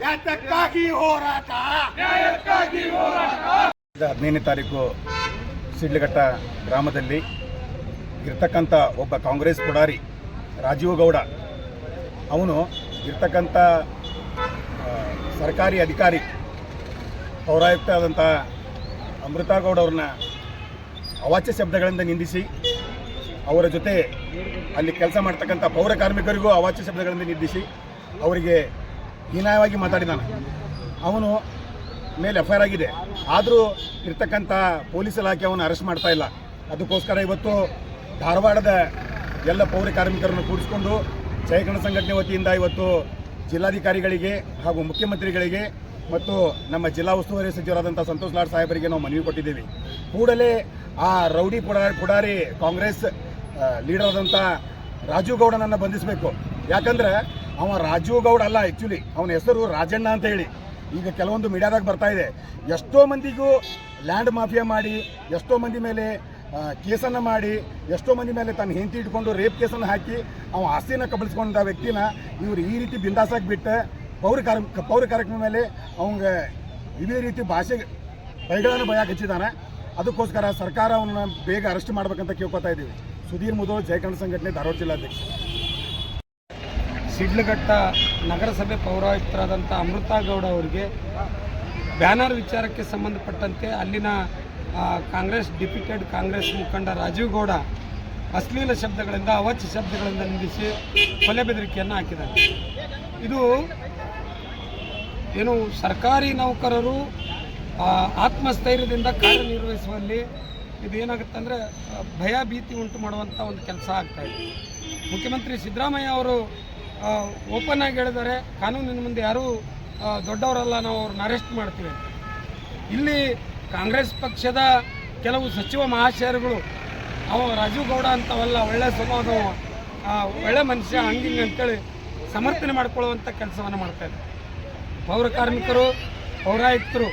ಯಾತಕ್ಕಾಗಿ ಹೋರಾಟ 15ನೇ ತಾರೀಕು ಶಿಡ್ಲಘಟ್ಟ ಗ್ರಾಮದಲ್ಲಿ ಇರ್ತಕ್ಕಂಥ ಒಬ್ಬ ಕಾಂಗ್ರೆಸ್ ಪುಡಾರಿ ರಾಜೀವ್ ಗೌಡ ಅವನು ಇರ್ತಕ್ಕಂಥ ಸರ್ಕಾರಿ ಅಧಿಕಾರಿ ಪೌರಾಯುಕ್ತ ಆದಂಥ ಅಮೃತಾ ಗೌಡ ಅವ್ರನ್ನ ಅವಾಚ್ಯ ಶಬ್ದಗಳಿಂದ ನಿಂದಿಸಿ ಅವರ ಜೊತೆ ಅಲ್ಲಿ ಕೆಲಸ ಮಾಡ್ತಕ್ಕಂಥ ಪೌರ ಕಾರ್ಮಿಕರಿಗೂ ಅವಾಚ್ಯ ಶಬ್ದಗಳಿಂದ ನಿಂದಿಸಿ ಅವರಿಗೆ ಹೀನಾಯವಾಗಿ ಮಾತಾಡಿದಾನೆ. ಅವನು ಮೇಲೆ ಎಫ್ಐಆರ್ ಆಗಿದೆ, ಆದರೂ ಇರ್ತಕ್ಕಂಥ ಪೊಲೀಸ್ ಇಲಾಖೆ ಅವನು ಅರೆಸ್ಟ್ ಮಾಡ್ತಾ ಇಲ್ಲ. ಅದಕ್ಕೋಸ್ಕರ ಇವತ್ತು ಧಾರವಾಡದ ಎಲ್ಲ ಪೌರ ಕಾರ್ಮಿಕರನ್ನು ಕೂಡಿಸಿಕೊಂಡು ಜಯಗಣ ಸಂಘಟನೆ ವತಿಯಿಂದ ಇವತ್ತು ಜಿಲ್ಲಾಧಿಕಾರಿಗಳಿಗೆ ಹಾಗೂ ಮುಖ್ಯಮಂತ್ರಿಗಳಿಗೆ ಮತ್ತು ನಮ್ಮ ಜಿಲ್ಲಾ ಉಸ್ತುವಾರಿ ಸಚಿವರಾದಂಥ ಸಂತೋಷ್ ಲಾಡ್ ಸಾಹೇಬರಿಗೆ ನಾವು ಮನವಿ ಕೊಟ್ಟಿದ್ದೀವಿ. ಕೂಡಲೇ ಆ ರೌಡಿ ಪುಡಾರಿ ಕಾಂಗ್ರೆಸ್ ಲೀಡರ್ ಆದಂಥ ರಾಜೀವ್ ಗೌಡನನ್ನು ಬಂಧಿಸಬೇಕು. ಯಾಕಂದ್ರೆ ಅವ ರಾಜೀವ್ ಗೌಡ ಅಲ್ಲ, ಆ್ಯಕ್ಚುಲಿ ಅವನ ಹೆಸರು ರಾಜಣ್ಣ ಅಂತ ಹೇಳಿ ಈಗ ಕೆಲವೊಂದು ಮೀಡಿಯಾದಾಗ ಬರ್ತಾ ಇದೆ. ಎಷ್ಟೋ ಮಂದಿಗೂ ಲ್ಯಾಂಡ್ ಮಾಫಿಯಾ ಮಾಡಿ, ಎಷ್ಟೋ ಮಂದಿ ಮೇಲೆ ಕೇಸನ್ನು ಮಾಡಿ, ಎಷ್ಟೋ ಮಂದಿ ಮೇಲೆ ತನ್ನ ಹೆಂಡತಿ ಇಟ್ಕೊಂಡು ರೇಪ್ ಕೇಸನ್ನು ಹಾಕಿ ಅವ ಆಸ್ತಿನ ಕಬಳಿಸ್ಕೊಂಡ ವ್ಯಕ್ತಿನ ಇವರು ಈ ರೀತಿ ಬಿಂದಾಸಾಗಿ ಬಿಟ್ಟು ಪೌರ ಕಾರ್ಯಕ್ರಮ ಮೇಲೆ ಅವಂಗೆ ಇದೇ ರೀತಿ ಭಾಷೆ ಬೈಗಳನ್ನು ಭಯಕ್ಕೆ ಹಚ್ಚಿದ್ದಾನೆ. ಅದಕ್ಕೋಸ್ಕರ ಸರ್ಕಾರ ಅವನ್ನ ಬೇಗ ಅರೆಸ್ಟ್ ಮಾಡಬೇಕಂತ ಕೇಳ್ಕೊತಾ ಇದ್ದೀವಿ. ಸುಧೀರ್ ಮುದೋಳ್ ಜಯಕಂಡ ಸಂಘಟನೆ ಧಾರವಾಡ ಜಿಲ್ಲಾಧ್ಯಕ್ಷ. ಶಿಡ್ಲಘಟ್ಟ ನಗರಸಭೆ ಪೌರಾಯುಕ್ತರಾದಂಥ ಅಮೃತಾ ಗೌಡ ಅವರಿಗೆ ಬ್ಯಾನರ್ ವಿಚಾರಕ್ಕೆ ಸಂಬಂಧಪಟ್ಟಂತೆ ಅಲ್ಲಿನ ಕಾಂಗ್ರೆಸ್ ಡಿಪ್ಯೂಟೆಡ್ ಕಾಂಗ್ರೆಸ್ ಮುಖಂಡ ರಾಜೀವ್ ಗೌಡ ಅಶ್ಲೀಲ ಶಬ್ದಗಳಿಂದ ಅವಾಚ್ಯ ಶಬ್ದಗಳಿಂದ ನಿಂದಿಸಿ ಕೊಲೆ ಬೆದರಿಕೆಯನ್ನು ಹಾಕಿದ್ದಾರೆ. ಇದು ಏನು ಸರ್ಕಾರಿ ನೌಕರರು ಆತ್ಮಸ್ಥೈರ್ಯದಿಂದ ಕಾರ್ಯನಿರ್ವಹಿಸುವಲ್ಲಿ ಇದೇನಾಗುತ್ತೆ ಅಂದರೆ ಭಯ ಭೀತಿ ಉಂಟು ಮಾಡುವಂಥ ಒಂದು ಕೆಲಸ ಆಗ್ತಾಯಿದೆ. ಮುಖ್ಯಮಂತ್ರಿ ಸಿದ್ದರಾಮಯ್ಯ ಅವರು ಓಪನ್ ಆಗಿ ಹೇಳಿದ್ದಾರೆ, ಕಾನೂನಿನ ಮುಂದೆ ಯಾರೂ ದೊಡ್ಡವರಲ್ಲ, ನಾವು ಅವ್ರನ್ನ ಅರೆಸ್ಟ್ ಮಾಡ್ತೀವಿ. ಇಲ್ಲಿ ಕಾಂಗ್ರೆಸ್ ಪಕ್ಷದ ಕೆಲವು ಸಚಿವ ಮಹಾಶಯರುಗಳು ಅವ ರಾಜೀವ್ ಗೌಡ ಅಂತವಲ್ಲ, ಒಳ್ಳೆ ಸ್ವಭಾವದ ಒಳ್ಳೆ ಮನುಷ್ಯ ಹಂಗಿಂಗೆ ಅಂತೇಳಿ ಸಮರ್ಥನೆ ಮಾಡಿಕೊಳ್ಳುವಂಥ ಕೆಲಸವನ್ನು ಮಾಡ್ತಾಯಿದ್ದಾರೆ. ಪೌರ ಕಾರ್ಮಿಕರು, ಪೌರಾಯುಕ್ತರು